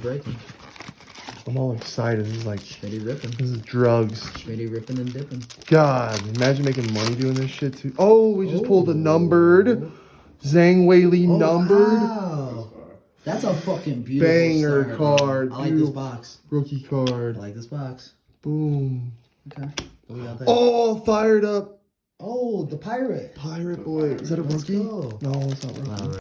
breaking. I'm all excited. This is like Schmitty ripping. this is drugs. Schmitty ripping and dipping. God, imagine making money doing this shit too. Oh, we just pulled a numbered. Zhang Weili numbered. Wow. That's a fucking beautiful Banger start, card. bro. I like this box. Rookie card. I like this box. Boom. Okay. What we got there? Oh, fired up. Oh, the pirate. Pirate boy. Is that a Let's rookie? go. No, it's not rookie.